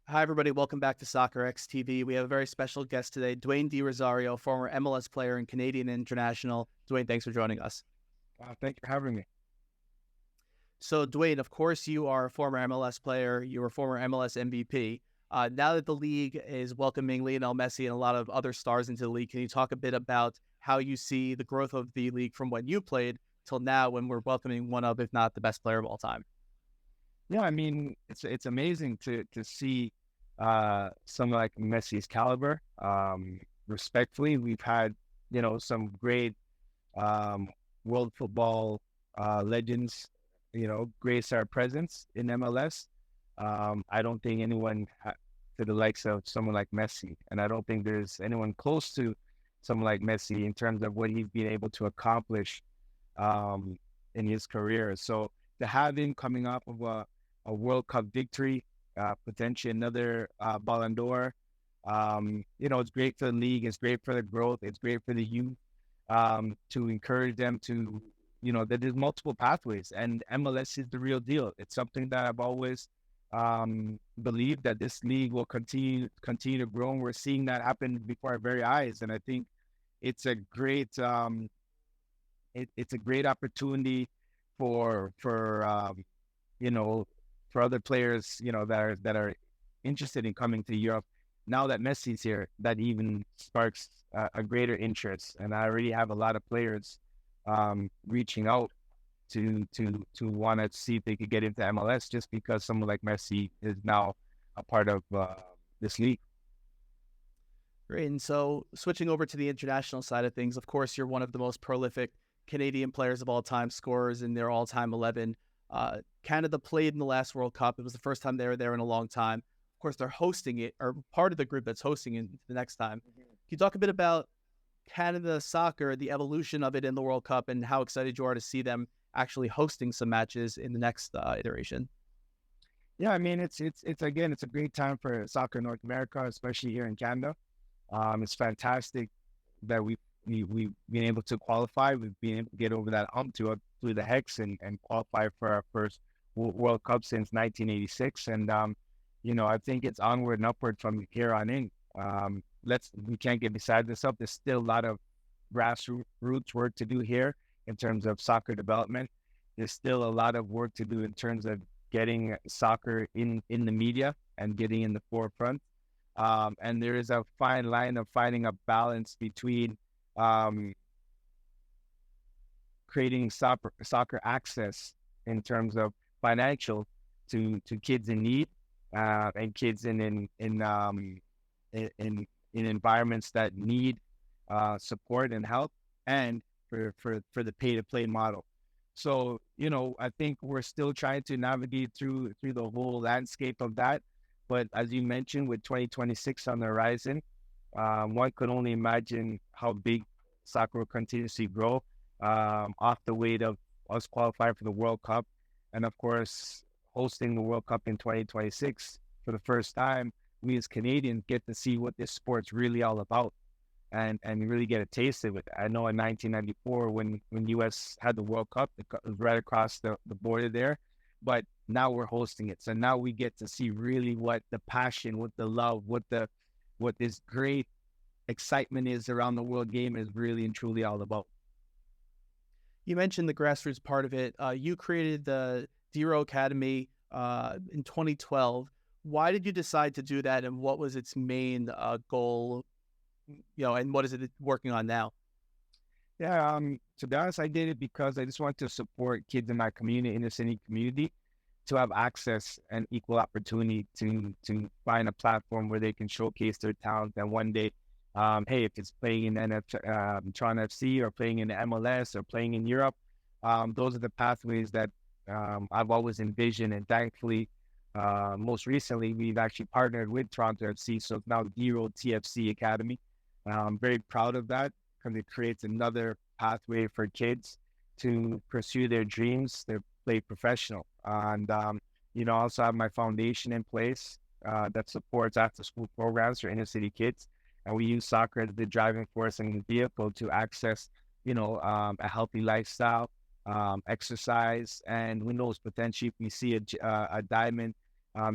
Hi, everybody. Welcome back to Soccerex TV. We have a very special guest today, Dwayne De Rosario, former MLS player and Canadian international. Dwayne, thanks for joining us. Thank you for having me. So, Dwayne, of course, you are a former MLS player. You were a former MLS MVP. Now that the league is welcoming Lionel Messi and a lot of other stars into the league, can you talk a bit about how you see the growth of the league from when you played till now when we're welcoming one of, if not the best player of all time? Yeah, I mean, it's amazing to see someone like Messi's caliber. Respectfully, we've had some great um, world football legends, grace our presence in MLS. I don't think to the likes of someone like Messi, and I don't think there's anyone close to someone like Messi in terms of what he's been able to accomplish um, in his career. So to have him coming off of a World Cup victory, potentially another Ballon d'Or, it's great for the league. It's great for the growth. It's great for the youth to encourage them to, that there's multiple pathways, and MLS is the real deal. It's something that I've always believed that this league will continue to grow, and we're seeing that happen before our very eyes. And I think it's a great it's a great opportunity for you know for other players that are interested in coming to Europe. Now that Messi's here, that even sparks a greater interest, and I already have a lot of players reaching out to want to see if they could get into MLS just because someone like Messi is now a part of this league. Great. And so, switching over to the international side of things, of course, you're one of the most prolific Canadian players of all time, scorers in their all-time 11. Canada played in the last World Cup. It was the first time they were there in a long time. Of course, they're hosting it, or part of the group that's hosting it the next time. Can you talk a bit about Canada soccer, the evolution of it in the World Cup, and how excited you are to see them actually hosting some matches in the next iteration? Yeah, I mean it's again it's a great time for soccer in North America, especially here in Canada. It's fantastic that we've been able to qualify. We've been able to get over that hump through the hex and qualify for our first World Cup since 1986. And I think it's onward and upward from here on in. We can't get beside this up. There's still a lot of grassroots work to do here in terms of soccer development. There's still a lot of work to do in terms of getting soccer in the media and getting in the forefront. And there is a fine line of finding a balance between um, creating soccer access in terms of financial to kids in need and kids in environments that need support and help, and for the pay to play model. So I think we're still trying to navigate through the whole landscape of that. But as you mentioned, with 2026 on the horizon, one could only imagine how big soccer will continuously grow off the weight of us qualifying for the World Cup. And of course, hosting the World Cup in 2026 for the first time, we as Canadians get to see what this sport's really all about and really get a taste of it. I know in 1994, when US had the World Cup, it was right across the border there. But now we're hosting it. So now we get to see really what the passion, what the love, what this great excitement is around the world game is really and truly all about. You mentioned the grassroots part of it. You created the Dero Academy in 2012. Why did you decide to do that, and what was its main goal? And what is it working on now? Yeah, to be honest, I did it because I just want to support kids in my community, inner city community, to have access and equal opportunity to find a platform where they can showcase their talent. And one day, hey, if it's playing in Toronto FC or playing in the MLS or playing in Europe, those are the pathways that I've always envisioned. And thankfully, most recently, we've actually partnered with Toronto FC, so it's now Dero TFC Academy. I'm very proud of that because it creates another pathway for kids to pursue their dreams, to play professional. And, also have my foundation in place that supports after school programs for inner city kids. And we use soccer as the driving force and the vehicle to access, a healthy lifestyle, exercise, and who knows, potentially if we see a diamond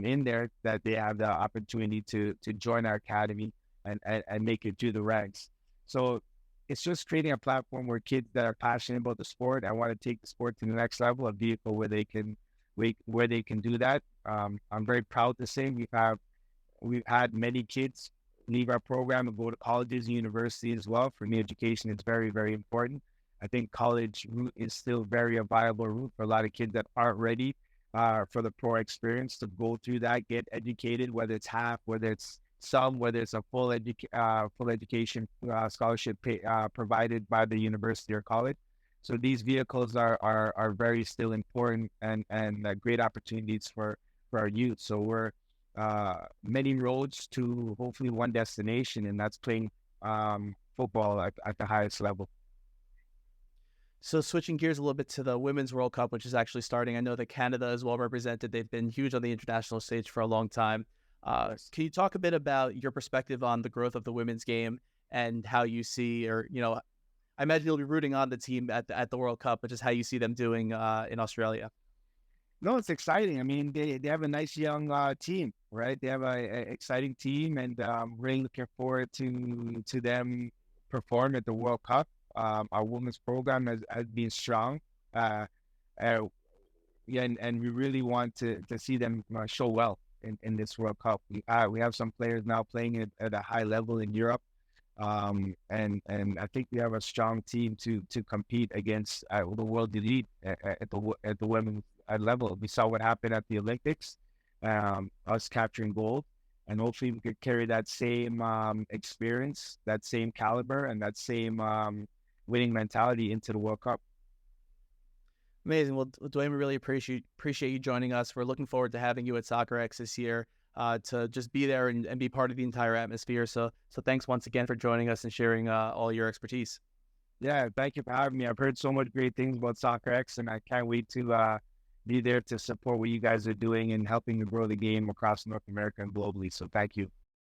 in there, that they have the opportunity to join our academy and make it through the ranks. So it's just creating a platform where kids that are passionate about the sport and want to take the sport to the next level, a vehicle where they can do that. I'm very proud to say we've had many kids leave our program and go to colleges and universities as well. For me, education is very, very important. I think college route is still very a viable route for a lot of kids that aren't ready for the pro experience to go through that, get educated, whether it's half, whether it's some, whether it's a full education scholarship provided by the university or college. So these vehicles are very still important and great opportunities for our youth. So we're many roads to hopefully one destination, and that's playing football at the highest level. So switching gears a little bit to the Women's World Cup, which is actually starting. I know that Canada is well represented. They've been huge on the international stage for a long time. Yes. Can you talk a bit about your perspective on the growth of the women's game and how you see, or, I imagine you'll be rooting on the team at the World Cup, but just how you see them doing in Australia? No, it's exciting. I mean, they have a nice young team, right? They have a exciting team, and really looking forward to them perform at the World Cup. Our women's program has been strong. Uh, yeah, and we really want to see them show well in this World Cup. We have some players now playing at a high level in Europe, and I think we have a strong team to compete against the world elite at the women's level. We saw what happened at the Olympics, us capturing gold, and hopefully we could carry that same experience, that same caliber, and that same winning mentality into the World Cup. Amazing. Well, Dwayne, we really appreciate you joining us. We're looking forward to having you at Soccerex this year to just be there and be part of the entire atmosphere. So thanks once again for joining us and sharing all your expertise. Yeah, thank you for having me. I've heard so much great things about Soccerex, and I can't wait to be there to support what you guys are doing and helping to grow the game across North America and globally. So thank you.